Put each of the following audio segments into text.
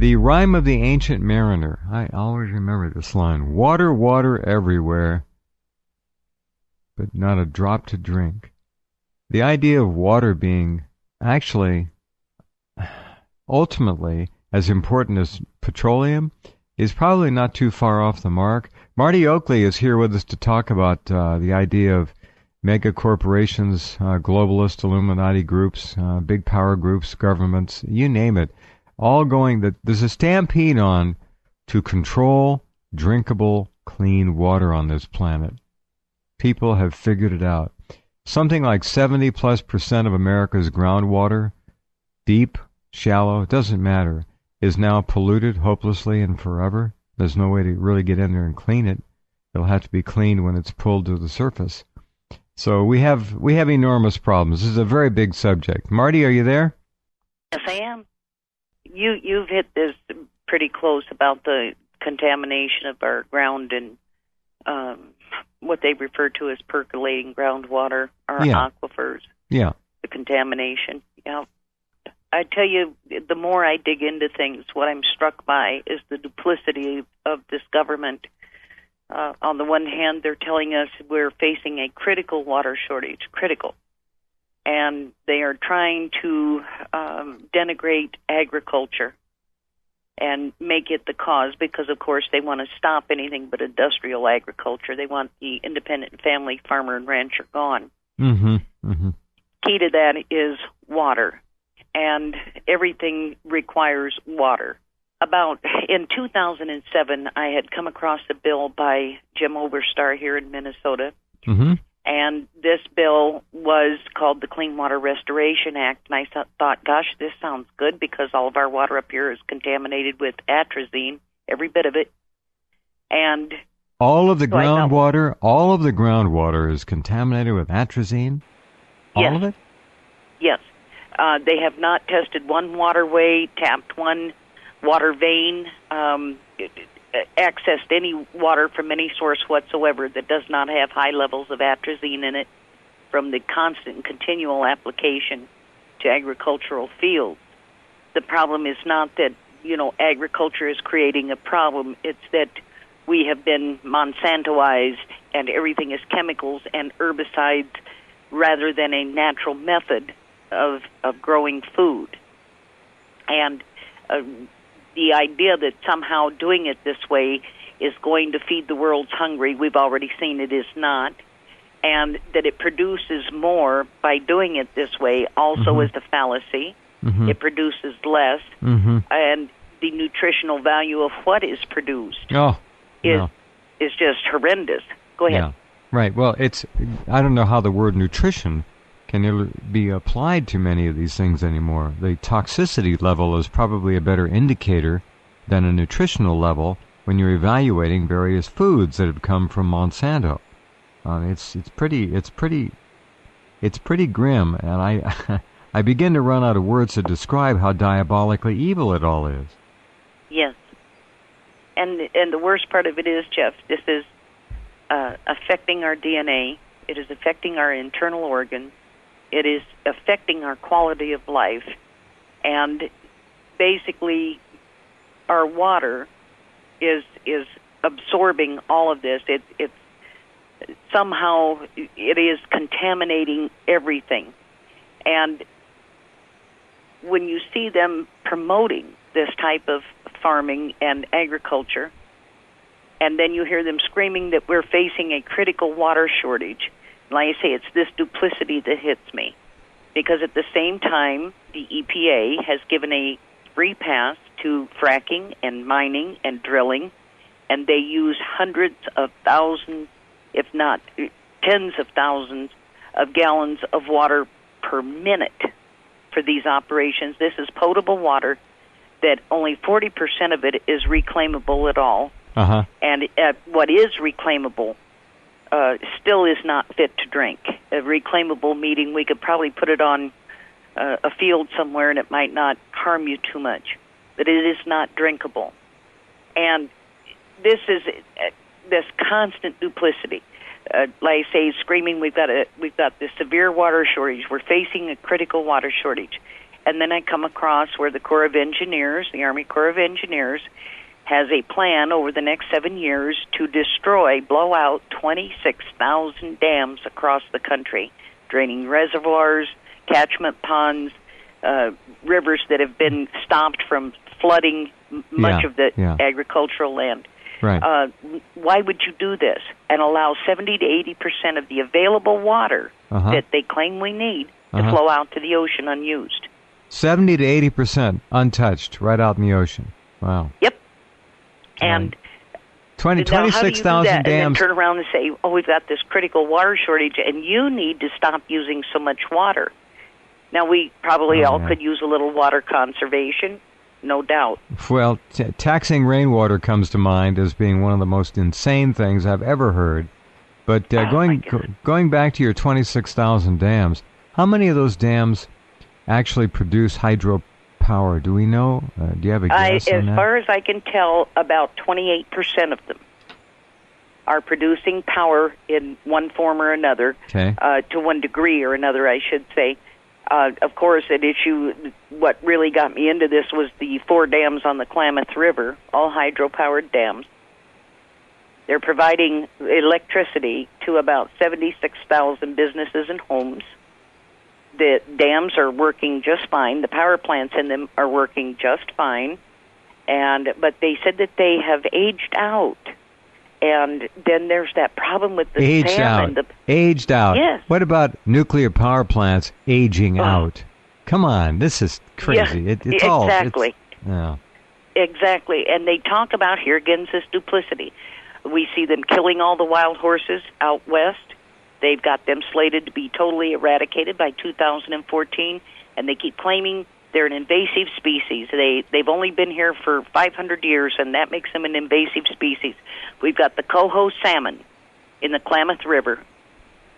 The rhyme of the ancient mariner. I always remember this line. Water, water everywhere, but not a drop to drink. The idea of water being actually ultimately as important as petroleum is probably not too far off the mark. Marti Oakley is here with us to talk about the idea of mega corporations, globalist Illuminati groups, big power groups, governments, you name it, all going that there's a stampede on to control drinkable, clean water on this planet. People have figured it out. Something like 70+% of America's groundwater, deep, shallow, it doesn't matter, is now polluted hopelessly and forever. There's no way to really get in there and clean it. It'll have to be cleaned when it's pulled to the surface. So we have enormous problems. This is a very big subject. Marti, are you there? Yes, I am. You've hit this pretty close about the contamination of our ground and what they refer to as percolating groundwater, our aquifers. Yeah. The contamination. Yeah. I tell you, the more I dig into things, what I'm struck by is the duplicity of this government. On the one hand, they're telling us we're facing a critical water shortage, critical. And they are trying to denigrate agriculture and make it the cause because, of course, they want to stop anything but industrial agriculture. They want the independent family farmer and rancher gone. Mm-hmm. Mm-hmm. Key to that is water, and everything requires water. In 2007, I had come across a bill by Jim Oberstar here in Minnesota, mm-hmm. and this bill was called the Clean Water Restoration Act, and I thought, gosh, this sounds good because all of our water up here is contaminated with atrazine, every bit of it. And all of the groundwater is contaminated with atrazine? All of it? Yes. They have not tested one waterway, tapped one water vein, accessed any water from any source whatsoever that does not have high levels of atrazine in it from the constant and continual application to agricultural fields. The problem is not that, agriculture is creating a problem. It's that we have been Monsantoized and everything is chemicals and herbicides rather than a natural method of growing food. And the idea that somehow doing it this way is going to feed the world's hungry, we've already seen it is not, and that it produces more by doing it this way also mm-hmm. is a fallacy. Mm-hmm. It produces less, mm-hmm. and the nutritional value of what is produced is just horrendous. Go ahead. Yeah, right. Well, I don't know how the word nutrition can be applied to many of these things anymore. The toxicity level is probably a better indicator than a nutritional level when you're evaluating various foods that have come from Monsanto. It's pretty grim, and I begin to run out of words to describe how diabolically evil it all is. Yes, and the worst part of it is, Jeff, this is affecting our DNA. It is affecting our internal organs. It is affecting our quality of life, and basically our water is absorbing all of this. It's somehow it is contaminating everything. And when you see them promoting this type of farming and agriculture, and then you hear them screaming that we're facing a critical water shortage, like I say, it's this duplicity that hits me. Because at the same time, the EPA has given a free pass to fracking and mining and drilling, and they use hundreds of thousands, if not tens of thousands, of gallons of water per minute for these operations. This is potable water that only 40% of it is reclaimable at all. Uh-huh. And what is reclaimable still is not fit to drink. A reclaimable meaning, we could probably put it on a field somewhere and it might not harm you too much, but it is not drinkable. And this is this constant duplicity. Like I say, screaming, we've got this severe water shortage. We're facing a critical water shortage. And then I come across where the Corps of Engineers, the Army Corps of Engineers, has a plan over the next 7 years to blow out 26,000 dams across the country, draining reservoirs, catchment ponds, rivers that have been stopped from flooding much of the agricultural land. Right. Why would you do this and allow 70 to 80% of the available water that they claim we need to flow out to the ocean unused? 70 to 80% untouched, right out in the ocean. Wow. Yep. And 26,000 dams. And then turn around and say, oh, we've got this critical water shortage, and you need to stop using so much water. Now, we probably all could use a little water conservation, no doubt. Well, taxing rainwater comes to mind as being one of the most insane things I've ever heard. But going back to your 26,000 dams, how many of those dams actually produce hydropower? Do we know? Do you have a guess on that? As far as I can tell, about 28% of them are producing power in one form or another, to one degree or another, I should say. Of course, an issue, what really got me into this was the 4 dams on the Klamath River, all hydro-powered dams. They're providing electricity to about 76,000 businesses and homes. The dams are working just fine. The power plants in them are working just fine. But they said that they have aged out. And then there's that problem with the salmon. Aged out. Yes. What about nuclear power plants aging out? Come on, this is crazy. Yeah, it's exactly. Yeah. Exactly. And they talk about, here again, this duplicity. We see them killing all the wild horses out west. They've got them slated to be totally eradicated by 2014, and they keep claiming they're an invasive species. They've only been here for 500 years, and that makes them an invasive species. We've got the coho salmon in the Klamath River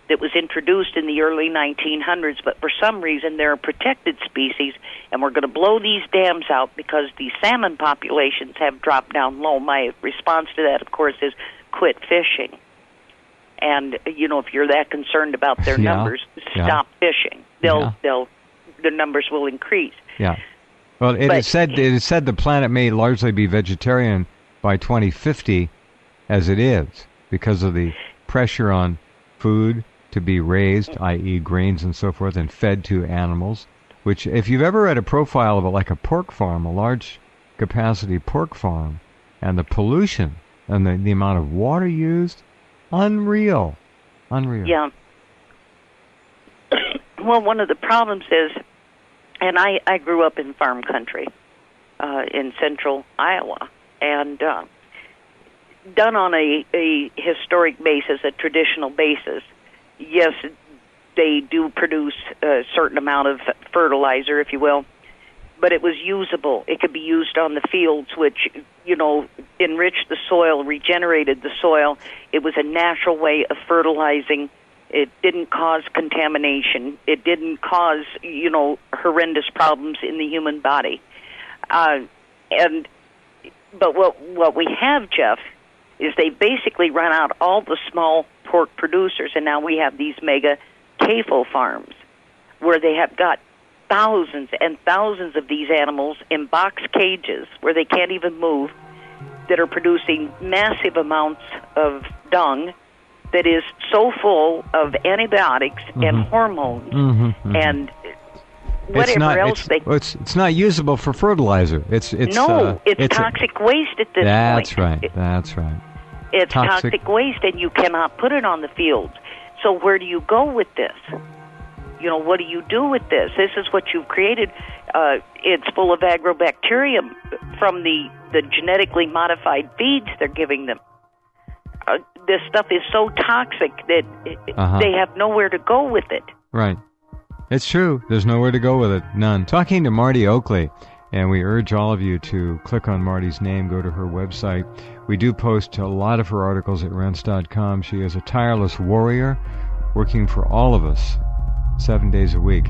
that was introduced in the early 1900s, but for some reason they're a protected species, and we're going to blow these dams out because the salmon populations have dropped down low. My response to that, of course, is quit fishing. And, if you're that concerned about their numbers, stop fishing. The numbers will increase. Yeah. Well, it is said the planet may largely be vegetarian by 2050 as it is because of the pressure on food to be raised, i.e. grains and so forth, and fed to animals, which if you've ever read a profile of a pork farm, a large capacity pork farm, and the pollution and the amount of water used, unreal. Yeah. Well, one of the problems is, and I grew up in farm country in central Iowa, and done on a historic basis, a traditional basis. Yes, they do produce a certain amount of fertilizer, if you will, but it was usable. It could be used on the fields, which, enriched the soil, regenerated the soil. It was a natural way of fertilizing. It didn't cause contamination. It didn't cause, horrendous problems in the human body. But what we have, Jeff, is they basically run out all the small pork producers, and now we have these mega CAFO farms where they have got thousands and thousands of these animals in box cages where they can't even move, that are producing massive amounts of dung that is so full of antibiotics and hormones and whatever else it's not usable for fertilizer. It's toxic waste at this point. That's right. It's toxic waste, and you cannot put it on the fields. So where do you go with this? What do you do with this? This is what you've created. It's full of agrobacterium from the genetically modified feeds they're giving them. This stuff is so toxic that they have nowhere to go with it. Right. It's true. There's nowhere to go with it. None. Talking to Marti Oakley, and we urge all of you to click on Marti's name, go to her website. We do post a lot of her articles at Rense.com. She is a tireless warrior working for all of us 7 days a week.